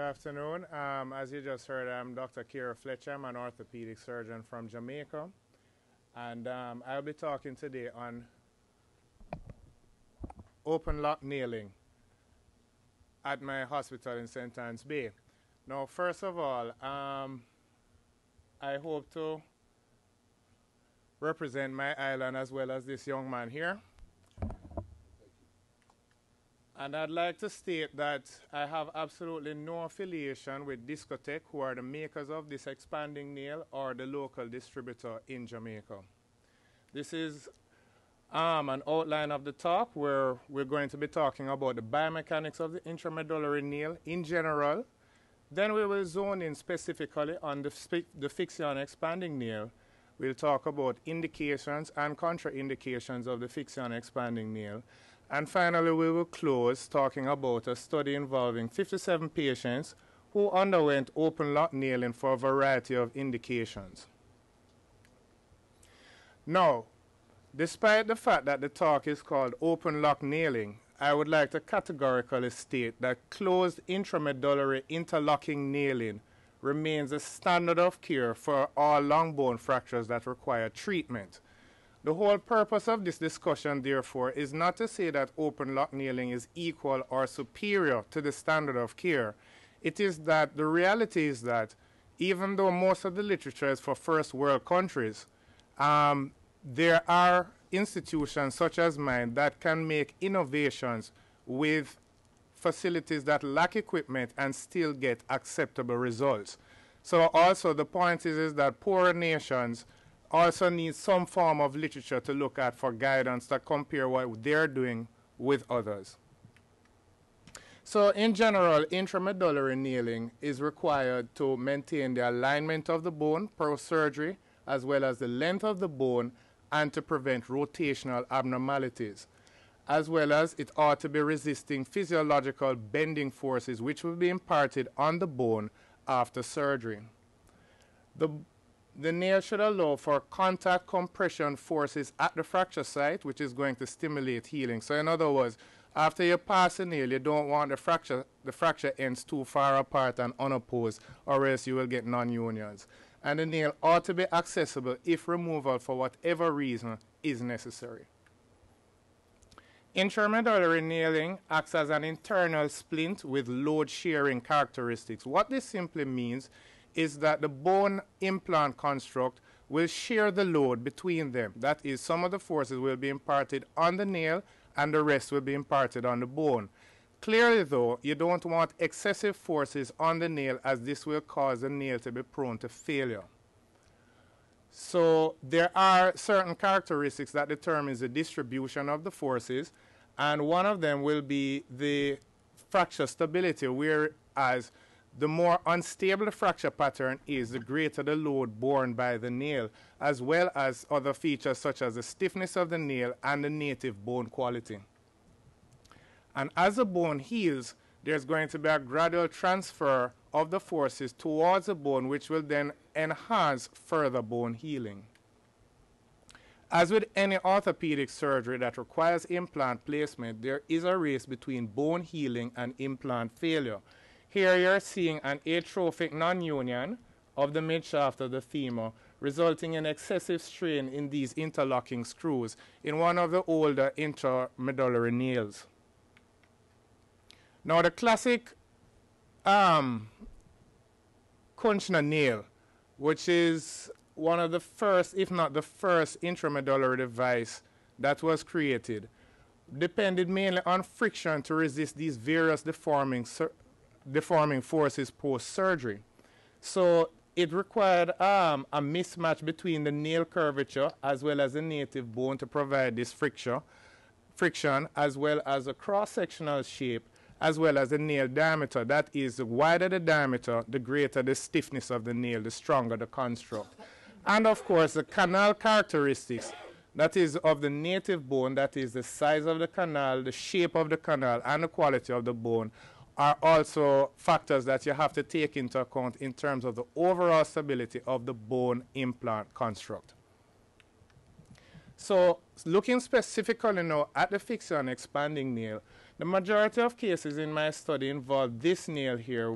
afternoon. As you just heard, I'm Dr. Cary Fletcher. I'm an orthopedic surgeon from Jamaica. And I'll be talking today on open lock nailing at my hospital in St. Anne's Bay. Now, first of all, I hope to represent my island as well as this young man here. And I'd like to state that I have absolutely no affiliation with Discotech, who are the makers of this expanding nail, or the local distributor in Jamaica. This is an outline of the talk where we're going to be talking about the biomechanics of the intramedullary nail in general. Then we will zone in specifically on the Fixion expanding nail. We'll talk about indications and contraindications of the Fixion expanding nail. And finally, we will close talking about a study involving 57 patients who underwent open lock nailing for a variety of indications. Now, despite the fact that the talk is called open lock nailing, I would like to categorically state that closed intramedullary interlocking nailing remains a standard of care for all long bone fractures that require treatment. The whole purpose of this discussion, therefore, is not to say that open lock nailing is equal or superior to the standard of care. It is that the reality is that even though most of the literature is for first world countries, there are institutions such as mine that can make innovations with facilities that lack equipment and still get acceptable results. So also the point is that poorer nations also need some form of literature to look at for guidance to compare what they're doing with others. So in general, intramedullary nailing is required to maintain the alignment of the bone post-surgery, as well as the length of the bone, and to prevent rotational abnormalities, as well as it ought to be resisting physiological bending forces which will be imparted on the bone after surgery. The nail should allow for contact compression forces at the fracture site, which is going to stimulate healing. So in other words, after you pass a nail, you don't want the fracture ends too far apart and unopposed, or else you will get non-unions. And the nail ought to be accessible if removal for whatever reason is necessary. Intramedullary nailing acts as an internal splint with load-sharing characteristics. What this simply means is that the bone implant construct will share the load between them. That is, some of the forces will be imparted on the nail and the rest will be imparted on the bone. Clearly, though, you don't want excessive forces on the nail, as this will cause the nail to be prone to failure. So there are certain characteristics that determines the distribution of the forces, and one of them will be the fracture stability, whereas the more unstable the fracture pattern is, the greater the load borne by the nail, as well as other features such as the stiffness of the nail and the native bone quality. And as the bone heals, there's going to be a gradual transfer of the forces towards the bone, which will then enhance further bone healing. As with any orthopedic surgery that requires implant placement, there is a race between bone healing and implant failure. Here you're seeing an atrophic non-union of the midshaft of the femur, resulting in excessive strain in these interlocking screws in one of the older intramedullary nails. Now the classic Kunchner nail, which is one of the first, if not the first, intramedullary device that was created, depended mainly on friction to resist these various deforming forces post-surgery. So it required a mismatch between the nail curvature as well as the native bone to provide this friction, as well as a cross-sectional shape, as well as the nail diameter. That is, the wider the diameter, the greater the stiffness of the nail, the stronger the construct. And of course, the canal characteristics, that is of the native bone, that is the size of the canal, the shape of the canal, and the quality of the bone, are also factors that you have to take into account in terms of the overall stability of the bone implant construct. So looking specifically now at the Fixion expanding nail, The majority of cases in my study involved this nail here,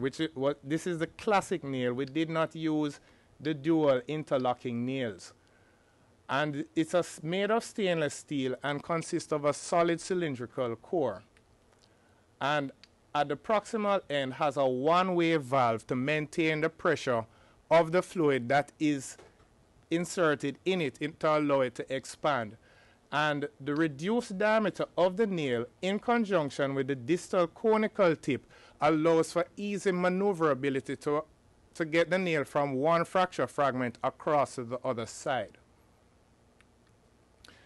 this is the classic nail. We did not use the dual interlocking nails. And it's made of stainless steel and consists of a solid cylindrical core. And at the proximal end has a one-way valve to maintain the pressure of the fluid that is inserted in it to allow it to expand. And the reduced diameter of the nail in conjunction with the distal conical tip allows for easy maneuverability to get the nail from one fracture fragment across to the other side.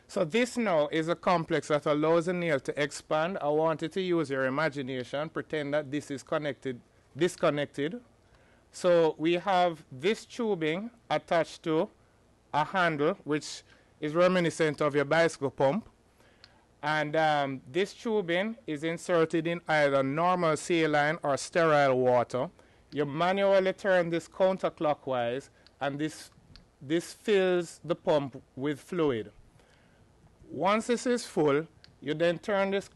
So this now is a complex that allows the nail to expand. I want you to use your imagination, pretend that this is disconnected. So we have this tubing attached to a handle which is reminiscent of your bicycle pump. And this tubing is inserted in either normal saline or sterile water. You manually turn this counterclockwise, and this fills the pump with fluid. Once this is full, you then turn this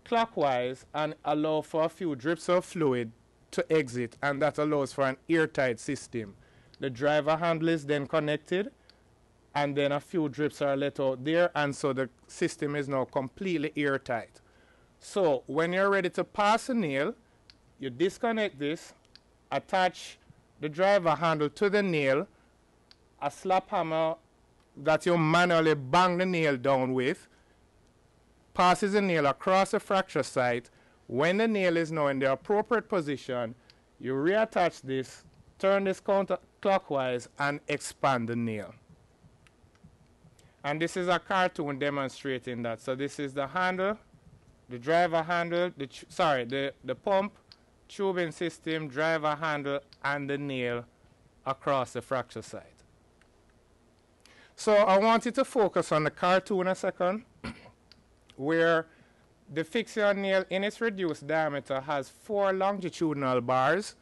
clockwise and allow for a few drips of fluid to exit, and that allows for an airtight system. The driver handle is then connected, and then a few drips are let out there, and so the system is now completely airtight. So when you're ready to pass a nail, you disconnect this, attach the driver handle to the nail, a slap hammer that you manually bang the nail down with, passes the nail across the fracture site. When the nail is now in the appropriate position, you reattach this, turn this counterclockwise, and expand the nail. And this is a cartoon demonstrating that. So this is the handle, the driver handle, the pump, tubing system, driver handle, and the nail across the fracture site. So I want you to focus on the cartoon a second, where the fixation nail in its reduced diameter has 4 longitudinal bars,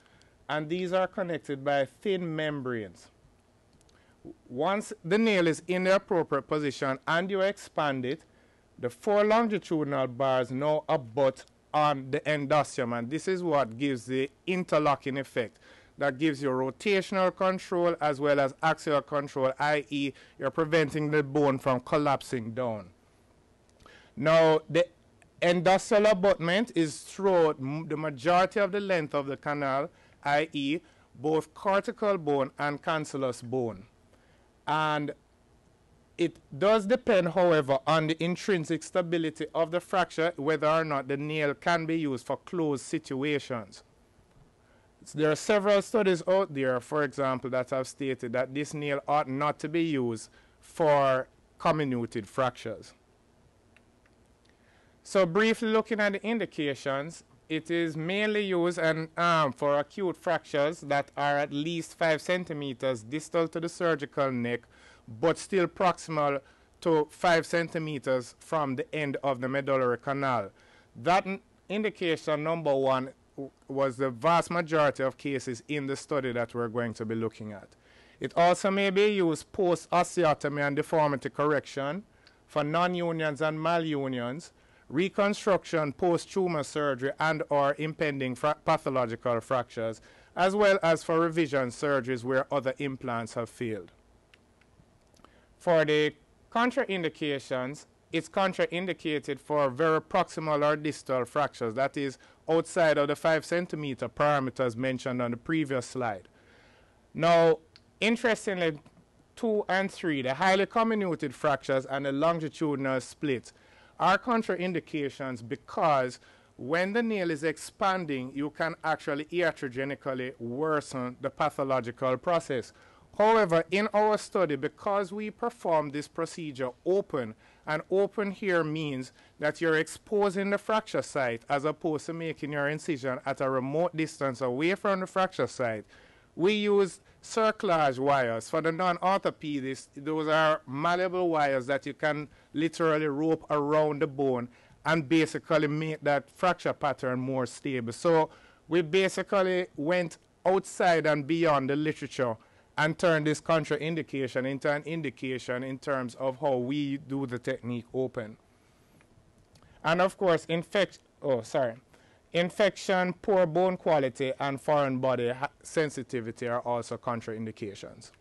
and these are connected by thin membranes. Once the nail is in the appropriate position and you expand it, the 4 longitudinal bars now abut on the endosteum, and this is what gives the interlocking effect. That gives you rotational control as well as axial control, i.e. you're preventing the bone from collapsing down. Now, the endosteal abutment is throughout the majority of the length of the canal, i.e. both cortical bone and cancellous bone. And it does depend, however, on the intrinsic stability of the fracture, whether or not the nail can be used for closed situations. There are several studies out there, for example, that have stated that this nail ought not to be used for comminuted fractures. So briefly looking at the indications, it is mainly used for acute fractures that are at least 5 centimeters distal to the surgical neck, but still proximal to 5 centimeters from the end of the medullary canal. That indication number 1 was the vast majority of cases in the study that we're going to be looking at. It also may be used post-osteotomy and deformity correction for non-unions and malunions, reconstruction post-tumor surgery and or impending pathological fractures, as well as for revision surgeries where other implants have failed. For the contraindications, it's contraindicated for very proximal or distal fractures, that is outside of the 5 centimeter parameters mentioned on the previous slide. Now, interestingly, 2 and 3, the highly comminuted fractures and the longitudinal splits, are contraindications because when the nail is expanding, you can actually iatrogenically worsen the pathological process. However, in our study, because we perform this procedure open, and open here means that you're exposing the fracture site as opposed to making your incision at a remote distance away from the fracture site, we use cerclage wires. For the non-orthopedists, those are malleable wires that you can literally rope around the bone and basically make that fracture pattern more stable. So we basically went outside and beyond the literature and turned this contraindication into an indication in terms of how we do the technique open. And of course, Infection, poor bone quality, and foreign body sensitivity are also contraindications.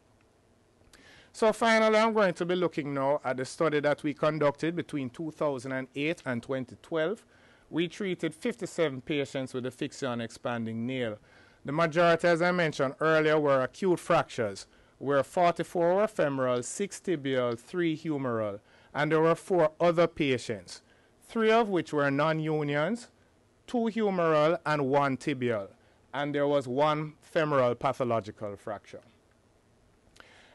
So finally, I'm going to be looking now at the study that we conducted between 2008 and 2012. We treated 57 patients with a fixation expanding nail. The majority, as I mentioned earlier, were acute fractures, where 44 were femoral, 6 tibial, 3 humeral, and there were 4 other patients, 3 of which were non-unions, 2 humeral, and 1 tibial, and there was 1 femoral pathological fracture.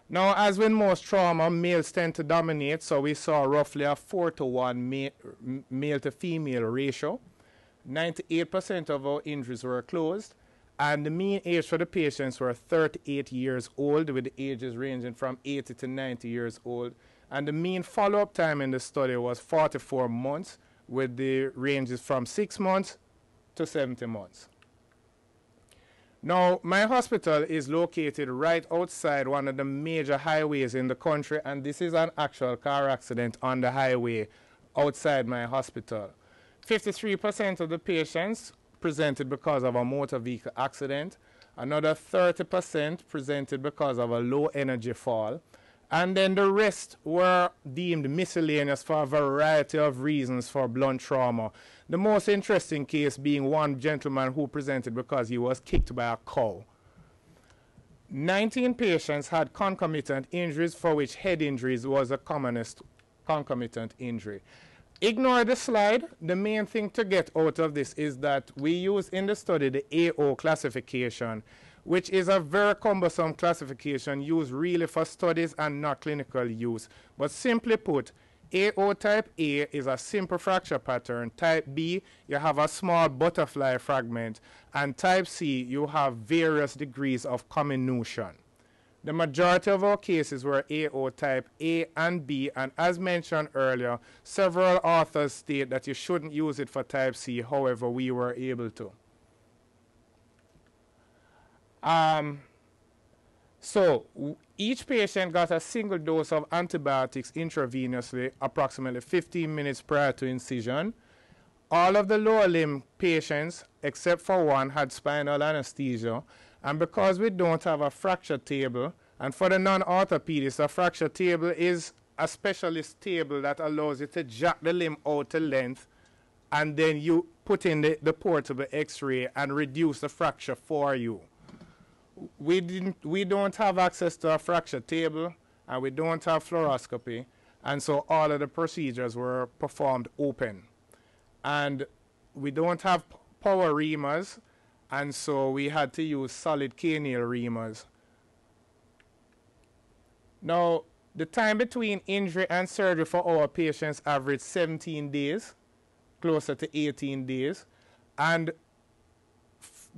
Now, as with most trauma, males tend to dominate, so we saw roughly a 4-to-1 male to female ratio. 98% of our injuries were closed, and the mean age for the patients were 38 years old, with the ages ranging from 80 to 90 years old. And the mean follow-up time in the study was 44 months, with the ranges from 6 months to 70 months. Now, my hospital is located right outside one of the major highways in the country, and this is an actual car accident on the highway outside my hospital. 53% of the patients presented because of a motor vehicle accident. Another 30% presented because of a low energy fall. And then the rest were deemed miscellaneous for a variety of reasons for blunt trauma. The most interesting case being one gentleman who presented because he was kicked by a cow. 19 patients had concomitant injuries, for which head injuries was the commonest concomitant injury. Ignore the slide. The main thing to get out of this is that we use in the study the AO classification, which is a very cumbersome classification used really for studies and not clinical use. But simply put, AO type A is a simple fracture pattern. Type B, you have a small butterfly fragment. And type C, you have various degrees of comminution. The majority of our cases were AO type A and B, and as mentioned earlier, several authors state that you shouldn't use it for type C. However, we were able to. So each patient got a single dose of antibiotics intravenously approximately 15 minutes prior to incision. All of the lower limb patients, except for one, had spinal anesthesia. And because we don't have a fracture table, and for the non-orthopedists, a fracture table is a specialist table that allows you to jack the limb out to length, and then you put in the portable x-ray and reduce the fracture for you. We don't have access to a fracture table, and we don't have fluoroscopy, and so all of the procedures were performed open. And we don't have power reamers, and so we had to use solid K-nail reamers. Now, the time between injury and surgery for our patients averaged 17 days, closer to 18 days, and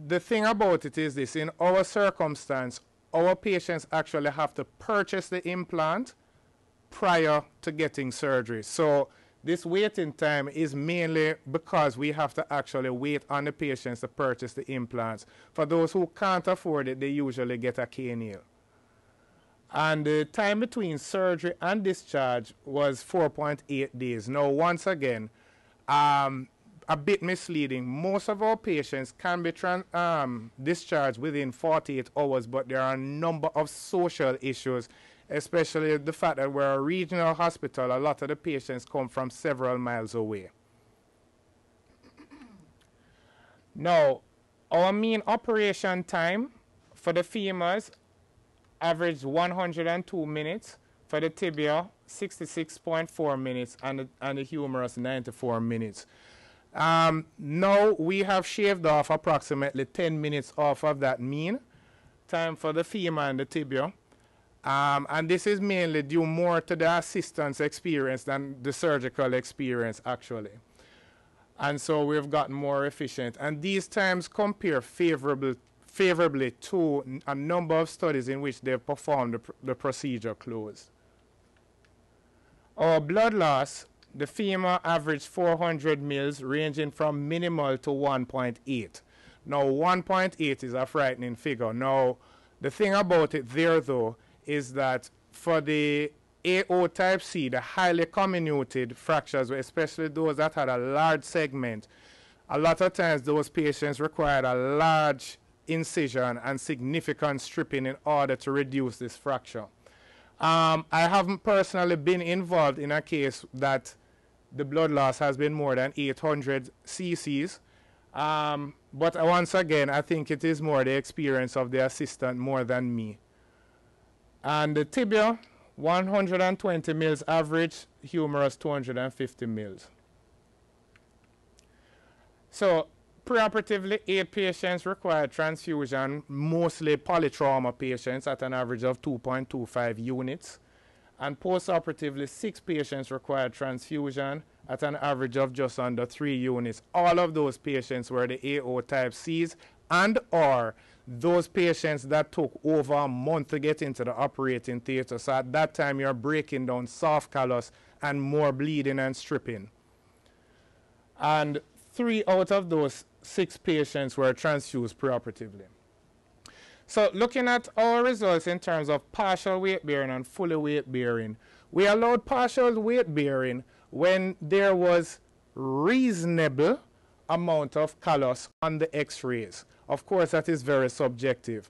the thing about it is this: in our circumstance, our patients actually have to purchase the implant prior to getting surgery. So this waiting time is mainly because we have to actually wait on the patients to purchase the implants. For those who can't afford it, they usually get a K-nail. And the time between surgery and discharge was 4.8 days. Now, once again, a bit misleading. Most of our patients can be discharged within 48 hours, but there are a number of social issues, especially the fact that we're a regional hospital. A lot of the patients come from several miles away. Now, our mean operation time for the femurs averaged 102 minutes, for the tibia 66.4 minutes, and the humerus 94 minutes. Now we have shaved off approximately 10 minutes off of that mean time for the femur and the tibia. And this is mainly due more to the assistance experience than the surgical experience, actually. And so we've gotten more efficient. And these times compare favorably to a number of studies in which they've performed the procedure closed. Our blood loss, the femur averaged 400 mils, ranging from minimal to 1.8. Now, 1.8 is a frightening figure. Now, the thing about it there, though, is that for the AO type C, the highly comminuted fractures, especially those that had a large segment, A lot of times those patients required a large incision and significant stripping in order to reduce this fracture. I haven't personally been involved in a case that the blood loss has been more than 800 cc's. But once again, I think it is more the experience of the assistant more than me. And the tibia, 120 mils average, humerus 250 mils. So preoperatively, 8 patients required transfusion, mostly polytrauma patients at an average of 2.25 units. And postoperatively, 6 patients required transfusion at an average of just under 3 units. All of those patients were the AO type Cs and or those patients that took over a month to get into the operating theater. So at that time, you're breaking down soft callus and more bleeding and stripping. And 3 out of those 6 patients were transfused preoperatively. So looking at our results in terms of partial weight bearing and fully weight bearing, we allowed partial weight bearing when there was reasonable amount of callus on the x-rays. Of course, that is very subjective.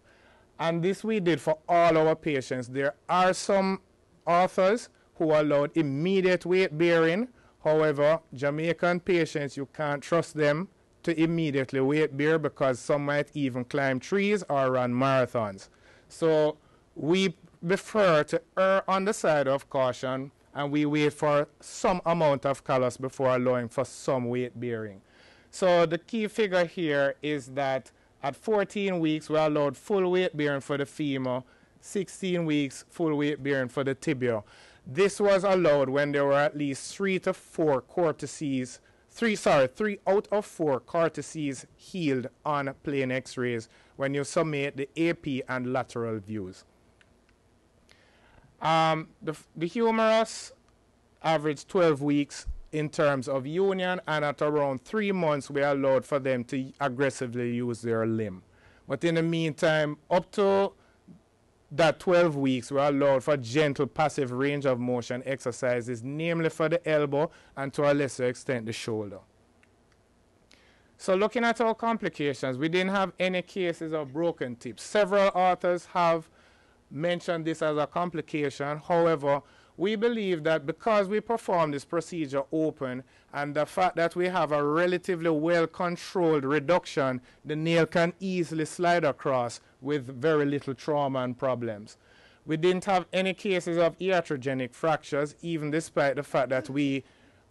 And this we did for all our patients. There are some authors who allowed immediate weight bearing. However, Jamaican patients, you can't trust them to immediately weight bear because some might even climb trees or run marathons. So we prefer to err on the side of caution, and we wait for some amount of callus before allowing for some weight bearing. So the key figure here is that at 14 weeks, we allowed full weight bearing for the femur, 16 weeks full weight bearing for the tibia. This was allowed when there were at least 3 to 4 cortices, 3 out of 4 cortices healed on plain x-rays when you summate the AP and lateral views. The humerus averaged 12 weeks in terms of union, and at around 3 months we allowed for them to aggressively use their limb. But in the meantime, up to that 12 weeks, we allowed for gentle passive range of motion exercises, namely for the elbow and to a lesser extent the shoulder. So looking at our complications, we didn't have any cases of broken tips. Several authors have mentioned this as a complication. However, we believe that because we perform this procedure open and the fact that we have a relatively well-controlled reduction, the nail can easily slide across with very little trauma and problems. We didn't have any cases of iatrogenic fractures, even despite the fact that we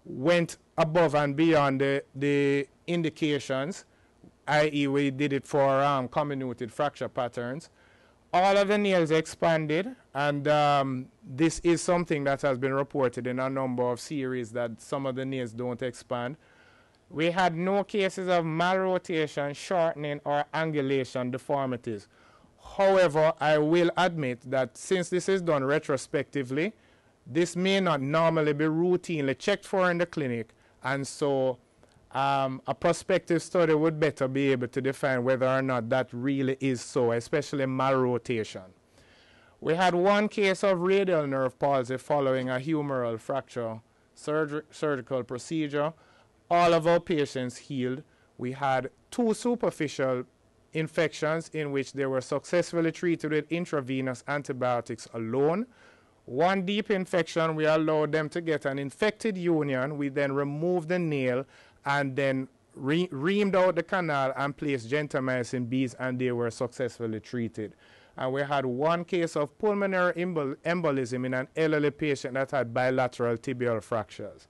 went above and beyond the indications, i.e. we did it for comminuted fracture patterns. All of the nails expanded, and this is something that has been reported in a number of series, that some of the nails don't expand. We had no cases of malrotation, shortening, or angulation deformities. However, I will admit that since this is done retrospectively, this may not normally be routinely checked for in the clinic, and so a prospective study would better be able to define whether or not that really is so, especially malrotation. We had 1 case of radial nerve palsy following a humeral fracture surgical procedure. All of our patients healed. We had 2 superficial infections in which they were successfully treated with intravenous antibiotics alone. 1 deep infection, we allowed them to get an infected union. We then removed the nail and then reamed out the canal and placed gentamicin beads, and they were successfully treated. And we had 1 case of pulmonary embolism in an elderly patient that had bilateral tibial fractures.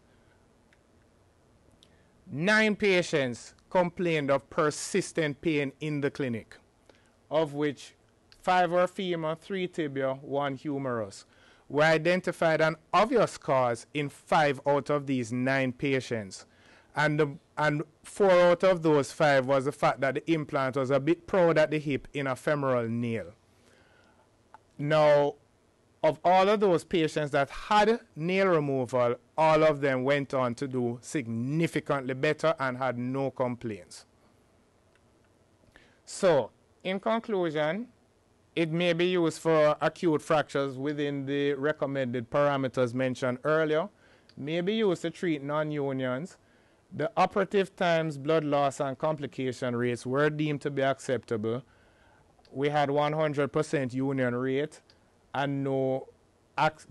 9 patients complained of persistent pain in the clinic, of which 5 were femur, 3 tibia, 1 humerus. We identified an obvious cause in 5 out of these 9 patients. And 4 out of those 5 was the fact that the implant was a bit proud at the hip in a femoral nail. Now, of all of those patients that had nail removal, all of them went on to do significantly better and had no complaints. So, in conclusion, it may be used for acute fractures within the recommended parameters mentioned earlier, may be used to treat non-unions, The operative times, blood loss, and complication rates were deemed to be acceptable. We had 100% union rate and no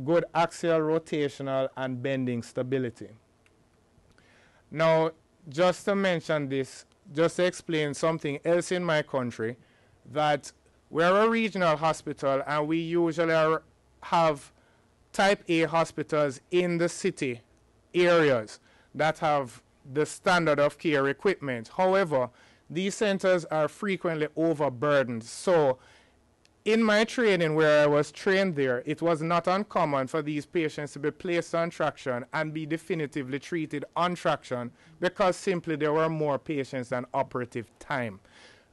good axial rotational and bending stability. Now, just to mention this, just to explain something else in my country, that we're a regional hospital and we usually have type A hospitals in the city areas that have the standard of care equipment. However, these centers are frequently overburdened. So in my training where I was trained there, it was not uncommon for these patients to be placed on traction and be definitively treated on traction because simply there were more patients than operative time.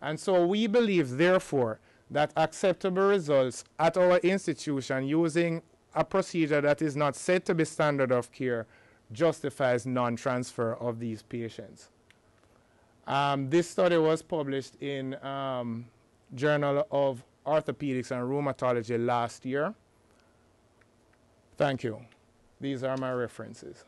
And so we believe, therefore, that acceptable results at our institution using a procedure that is not said to be standard of care justifies non-transfer of these patients. This study was published in Journal of Orthopedics and Rheumatology last year. Thank you. These are my references.